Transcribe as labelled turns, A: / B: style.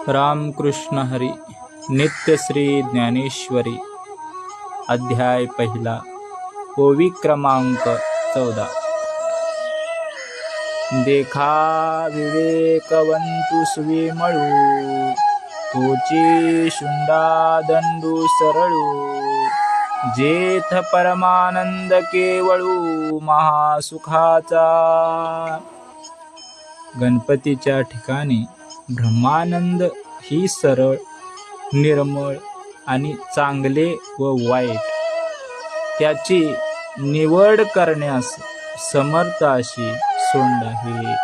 A: रामकृष्ण हरी नित्य श्री ज्ञानेश्वरी अध्याय पहिला ओवी क्रमांक 14। देखा विवेकवंतु सुविमळू तोची शुंडा दंडू सरळू जेथ परमानंद केवळू महासुखाचा। गणपतीच्या ठिकाणी ब्रह्मानंद ही सरळ निर्मळ आणि चांगले व वाईट त्याची निवड करण्यास समर्थ अशी सोंड आहे।